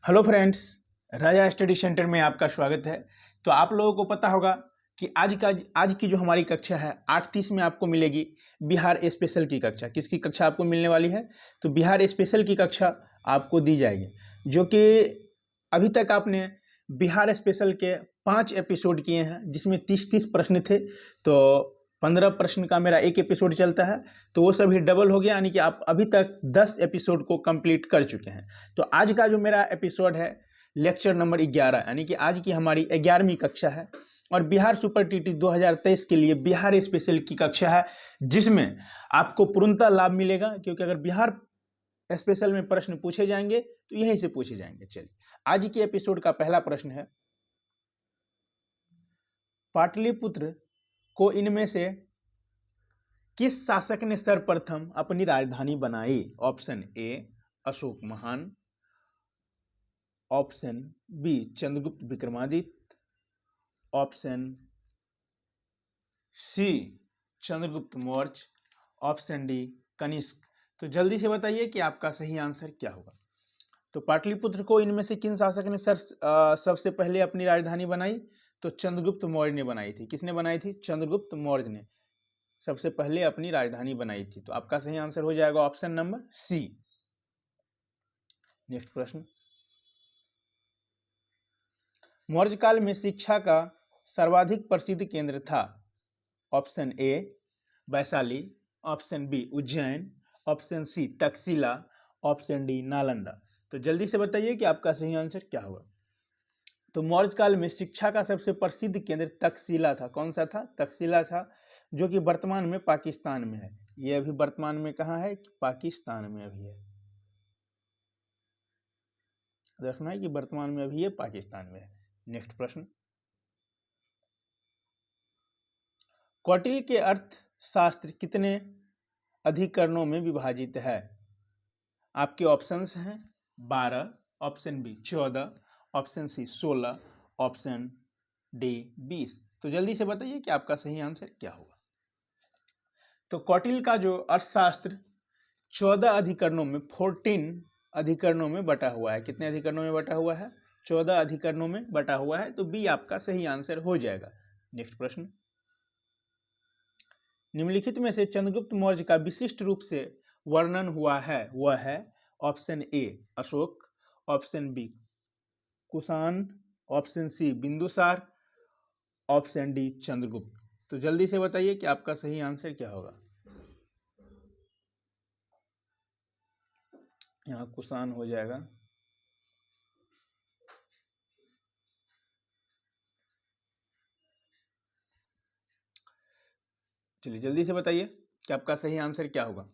Hello friends, राजा study centre में आपका स्वागत है। तो आप लोगों को पता होगा कि आज की जो हमारी कक्षा है 8:30 में आपको मिलेगी बिहार स्पेशल की कक्षा। किसकी कक्षा आपको मिलने वाली है? तो बिहार स्पेशल की कक्षा आपको दी जाएगी, जो कि अभी तक आपने बिहार स्पेशल के 5 एपिसोड किए हैं, जिसमें 30-30 प्रश्न थे। तो 15 प्रश्न का मेरा एक एपिसोड चलता है, तो वो सभी डबल हो गया, यानी कि आप अभी तक 10 एपिसोड को कंप्लीट कर चुके हैं। तो आज का जो मेरा एपिसोड है लेक्चर नंबर 11, यानी कि आज की हमारी 11वीं कक्षा है और बिहार सुपर टीटी 2023 के लिए बिहार स्पेशल की कक्षा है, जिसमें आपको पूर्णतः लाभ मिलेगा, क्योंकि अगर बिहार स्पेशल में प्रश्न पूछे जाएंगे तो यहीं से पूछे जाएंगे। चलिए, आज के एपिसोड का पहला प्रश्न है, पाटलिपुत्र को इनमें से किस शासक ने सर्वप्रथम अपनी राजधानी बनाई? ऑप्शन ए अशोक महान, option B Chandragupta Vikramaditya, option C Chandragupta Maurya, option D Kanishka. तो जल्दी से बताइए कि आपका सही आंसर क्या होगा। तो पाटलिपुत्र को इनमें से किन शासक ने सबसे पहले अपनी राजधानी बनाई? तो चंद्रगुप्त मौर्य ने बनाई थी। किसने बनाई थी? चंद्रगुप्त मौर्य ने सबसे पहले अपनी राजधानी बनाई थी। तो आपका सही आंसर हो जाएगा ऑप्शन नंबर सी। नेक्स्ट प्रश्न, मौर्य काल में शिक्षा का सर्वाधिक प्रसिद्ध केंद्र था? Option A Vaishali, option B Ujjain, option C Takshashila, option D Nalanda. तो जल्दी से बताइए कि आपका सही आंसर क्या होगा। तो मौर्य काल में शिक्षा का सबसे प्रसिद्ध केंद्र तक्षशिला था। कौन सा था? तक्षशिला था, जो कि वर्तमान में पाकिस्तान में है। ये अभी वर्तमान में कहाँ है? पाकिस्तान में अभी है। देखना है कि वर्तमान में अभी ये पाकिस्तान में है। नेक्स्ट प्रश्न, कौटिल्य के अर्थशास्त्र कितने अधिकरणों में विभाजित है? आपके ऑप्शंस हैं 12, option B 14, option C 16, option D 20। तो जल्दी से बताइए कि आपका सही आंसर क्या होगा। तो कौटिल्य का जो अर्थशास्त्र 14 अधिकरणों में 14 अधिकरणों में बटा हुआ है। कितने अधिकरणों में बटा हुआ है? 14 अधिकरणों में बटा हुआ है। तो बी आपका सही आंसर हो जाएगा। नेक्स्ट प्रश्न, निम्नलिखित में से चंद्रगुप्त मौर्य का विशिष्ट रूप से वर्णन हुआ है वह है? Option A Ashoka, option B Kushan, option C Bindusara, option D Chandragupta. तो जल्दी से बताइए कि आपका सही आंसर क्या होगा। यहाँ कुषाण हो जाएगा। चलिए जल्दी से बताइए कि आपका सही आंसर क्या होगा।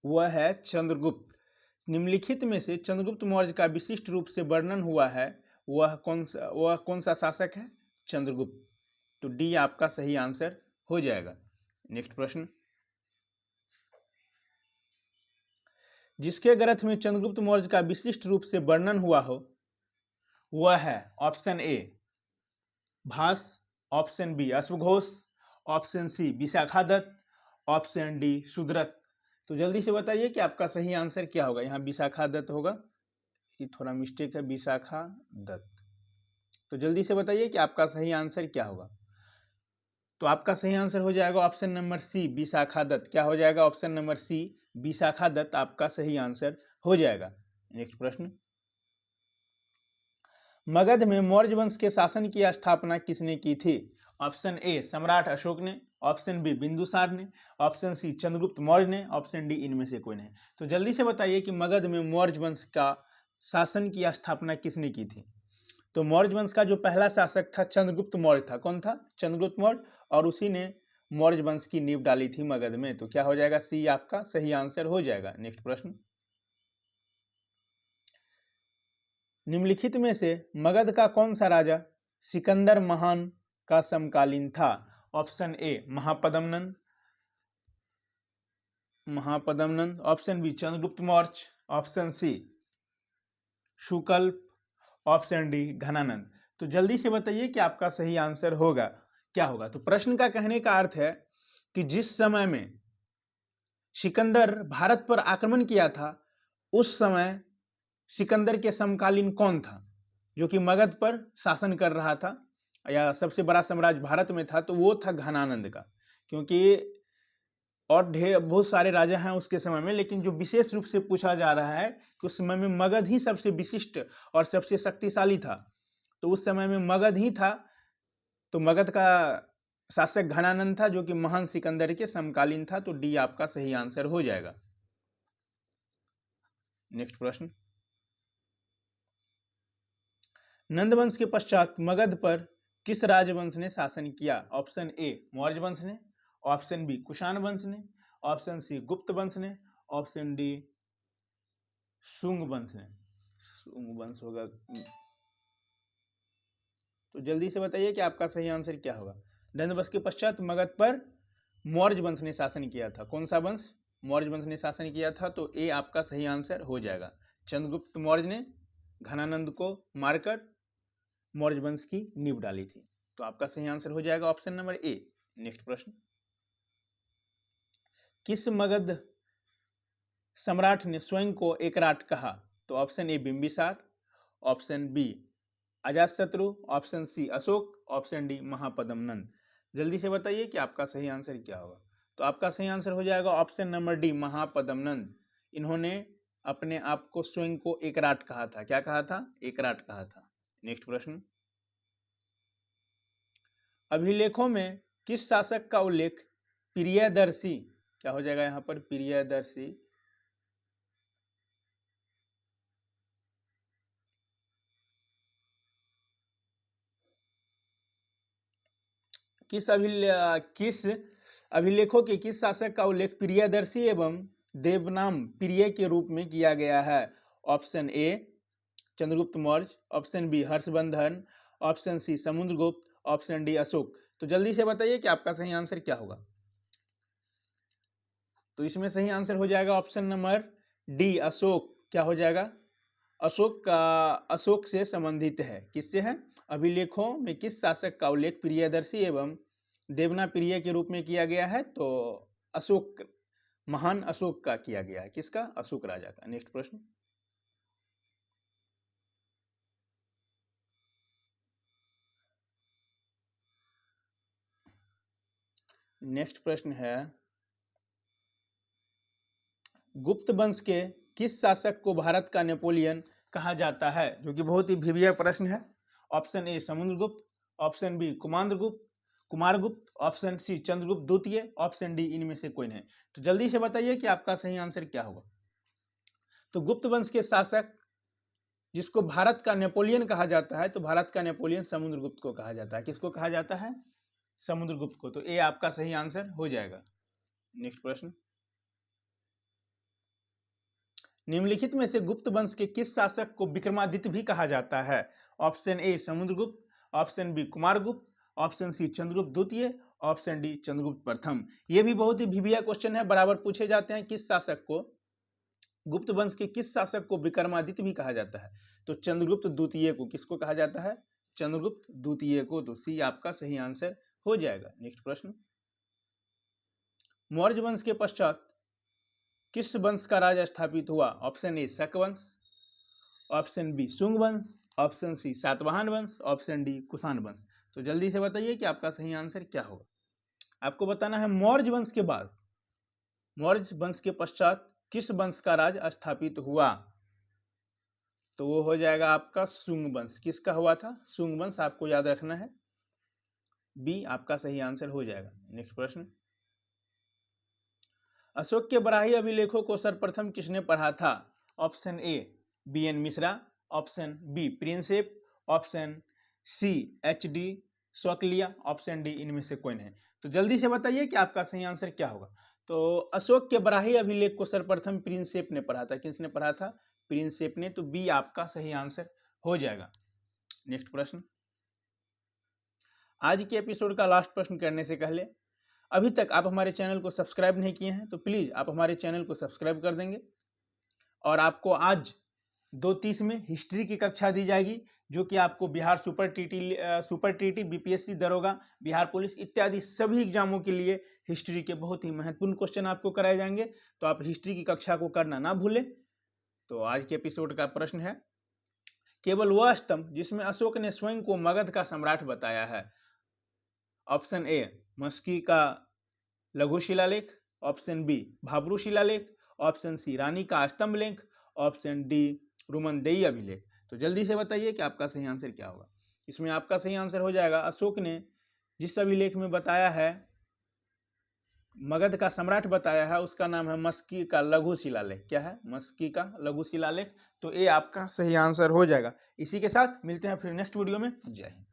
वह है चंद्रगुप्त। निम्नलिखित में से चंद्रगुप्त मौर्य का विशिष्ट रूप से वर्णन हुआ है वह कौन सा शासक है? चंद्रगुप्त। तो डी आपका सही आंसर हो जाएगा। नेक्स्ट प्रश्न, जिसके ग्रंथ में चंद्रगुप्त मौर्य का विशिष्ट रूप से वर्णन हुआ हो वह है? Option A Bhasa, option B अश्वघोष, option C Vishakhadatta, option D Shudraka. तो जल्दी से बताइए कि आपका सही आंसर क्या होगा। यहाँ विशाखादत्त होगा, ये थोड़ा मिस्टेक है, विशाखादत्त। तो जल्दी से बताइए कि आपका सही आंसर क्या होगा। तो आपका सही आंसर हो जाएगा ऑप्शन नंबर सी विशाखादत्त। क्या हो जाएगा? ऑप्शन नंबर सी विशाखादत्त आपका सही आंसर हो जाएगा। नेक्स्ट प्रश्न, मगध में मौर्य वंश के शासन की स्थापना किसने की थी? ऑप्शन ए सम्राट अशोक ने, ऑप्शन बी बिंदुसार ने, ऑप्शन सी चंद्रगुप्त मौर्य ने, ऑप्शन डी इनमें से कोई नहीं। तो जल्दी से बताइए कि मगध में मौर्य वंश का शासन की स्थापना किसने की थी। तो मौर्य वंश का जो पहला शासक था चंद्रगुप्त मौर्य था। कौन था? चंद्रगुप्त मौर्य, और उसी ने मौर्य वंश की नींव डाली थी मगध में। तो क्या हो जाएगा? सी आपका सही आंसर हो जाएगा। नेक्स्ट प्रश्न, निम्नलिखित में से मगध का कौन सा राजा सिकंदर महान का समकालीन था? Option A Mahapadmananda, option B Chandragupta Maurya, option C Sukalpa, option D Dhanananda. तो जल्दी से बताइए कि आपका सही आंसर होगा क्या होगा। तो प्रश्न का कहने का अर्थ है कि जिस समय में सिकंदर भारत पर आक्रमण किया था उस समय सिकंदर के समकालीन कौन था जो कि मगध पर शासन कर रहा था या सबसे बड़ा साम्राज्य भारत में था, तो वो था घनानंद का। क्योंकि और बहुत सारे राजा हैं उसके समय में, लेकिन जो विशेष रूप से पूछा जा रहा है कि उस समय में मगध ही सबसे विशिष्ट और सबसे शक्तिशाली था, तो उस समय में मगध ही था। तो मगध का शासक घनानंद था जो कि महान सिकंदर के समकालीन था। तो डी आपका सही आंसर हो जाएगा। नेक्स्ट प्रश्न, नंदवंश के पश्चात मगध पर किस राजवंश ने शासन किया? ऑप्शन ए मौर्य वंश ने, ऑप्शन बी कुषाण वंश ने, ऑप्शन सी गुप्त वंश ने, ऑप्शन डी शुंग वंश ने। शुंग वंश होगा, तो जल्दी से बताइए कि आपका सही आंसर क्या होगा। नंदवंश के पश्चात मगध पर मौर्य वंश ने शासन किया था। कौन सा वंश? मौर्य वंश ने शासन किया था। तो ए आपका सही आंसर हो जाएगा। चंद्रगुप्त मौर्य ने घनानंद को मारकर मौर्य वंश की नींव डाली थी। तो आपका सही आंसर हो जाएगा ऑप्शन नंबर ए। नेक्स्ट प्रश्न, किस मगध सम्राट ने स्वयं को एकराट कहा? तो option A Bimbisara, option B Ajatashatru, option C Ashoka, option D Mahapadma Nanda. जल्दी से बताइए कि आपका सही आंसर क्या होगा। तो आपका सही आंसर हो जाएगा ऑप्शन नंबर डी महापद्म नंद। इन्होंने अपने आप को स्वयं को एकराट कहा था। क्या कहा था? एकराट कहा था। नेक्स्ट प्रश्न, अभिलेखों में किस शासक का उल्लेख प्रियदर्शी, क्या हो जाएगा यहाँ पर? प्रियदर्शी किस अभिलेखों के किस शासक का उल्लेख प्रियदर्शी एवं देवनाम प्रिय के रूप में किया गया है? Option A Chandragupta Maurya, option B Harshavardhana, option C Samudragupta, option D Ashoka. तो जल्दी से बताइए कि आपका सही आंसर क्या होगा। तो इसमें सही आंसर हो जाएगा ऑप्शन नंबर डी अशोक। क्या हो जाएगा? अशोक से संबंधित है। किससे है? अभिलेखों में किस शासक का उल्लेख प्रियदर्शी एवं देवना प्रिय के रूप में किया गया है? तो अशोक, महान अशोक का किया गया है। किसका? अशोक राजा का। नेक्स्ट प्रश्न, नेक्स्ट प्रश्न है, गुप्त वंश के किस शासक को भारत का नेपोलियन कहा जाता है? जो कि बहुत ही भिविया प्रश्न है। Option A Samudragupta, option B Kumaragupta, option C Chandragupta द्वितीय, ऑप्शन डी इनमें से कोई नहीं। तो जल्दी से बताइए कि आपका सही आंसर क्या होगा। तो गुप्त वंश के शासक जिसको भारत का नेपोलियन कहा जाता है, तो भारत का नेपोलियन समुद्रगुप्त को कहा जाता है। किसको कहा जाता है? समुद्रगुप्त को। तो ए आपका सही आंसर हो जाएगा। नेक्स्ट प्रश्न, निम्नलिखित में से गुप्त वंश के किस शासक को विक्रमादित्य भी कहा जाता है? Option A Samudragupta, option B Kumaragupta, option C Chandragupta द्वितीय, ऑप्शन डी चंद्रगुप्त प्रथम। ये भी बहुत ही भिविया क्वेश्चन है, बराबर पूछे जाते हैं। किस शासक को, गुप्त वंश के किस शासक को विक्रमादित्य भी कहा जाता है? तो चंद्रगुप्त द्वितीय को। किसको कहा जाता है? चंद्रगुप्त द्वितीय को। तो सी आपका सही आंसर हो जाएगा। नेक्स्ट प्रश्न, मौर्य वंश के पश्चात किस वंश का राज स्थापित हुआ? ऑप्शन ए शक वंश, ऑप्शन बी शुंग वंश, ऑप्शन सी सातवाहन वंश, ऑप्शन डी कुषाण वंश। तो जल्दी से बताइए कि आपका सही आंसर क्या होगा। आपको बताना है मौर्य वंश के बाद, मौर्य वंश के पश्चात किस वंश का राज स्थापित हुआ? तो वो हो जाएगा आपका शुंग वंश। किसका हुआ था? शुंग वंश। आपको याद रखना है, बी आपका सही आंसर हो जाएगा। नेक्स्ट प्रश्न, अशोक के बराही अभिलेखों को सर्वप्रथम किसने पढ़ा था? Option A B N. Mishra, option B Prinsep, option C H D. Shauklia, option D इनमें से कोई नहीं। तो जल्दी से बताइए कि आपका सही आंसर क्या होगा। तो अशोक के बराही अभिलेख को सर्वप्रथम प्रिंसेप ने पढ़ा था। किसने पढ़ा था? प्रिंसेप ने। तो बी आपका सही आंसर हो जाएगा। नेक्स्ट प्रश्न, आज के एपिसोड का लास्ट प्रश्न करने से पहले, अभी तक आप हमारे चैनल को सब्सक्राइब नहीं किए हैं तो प्लीज़ आप हमारे चैनल को सब्सक्राइब कर देंगे। और आपको आज 2:30 में हिस्ट्री की कक्षा दी जाएगी, जो कि आपको बिहार सुपर टीटी, बीपीएससी दरोगा, बिहार पुलिस इत्यादि सभी एग्जामों के लिए हिस्ट्री के बहुत ही महत्वपूर्ण क्वेश्चन आपको कराए जाएंगे। तो आप हिस्ट्री की कक्षा को करना ना भूलें। तो आज के एपिसोड का प्रश्न है, केवल वह स्तंभ जिसमें अशोक ने स्वयं को मगध का सम्राट बताया है। ऑप्शन ए मस्की का लघु शिलालेख, ऑप्शन बी भाब्रू शिलालेख, ऑप्शन सी रानी का स्तंभ लेख, ऑप्शन डी रुमनदेई अभिलेख। तो जल्दी से बताइए कि आपका सही आंसर क्या होगा। इसमें आपका सही आंसर हो जाएगा, अशोक ने जिस अभिलेख में बताया है मगध का सम्राट बताया है उसका नाम है मस्की का लघु शिलालेख। क्या है? मस्की का लघु शिलालेख। तो ये आपका सही आंसर हो जाएगा। इसी के साथ मिलते हैं फिर नेक्स्ट वीडियो में। जय हिंद।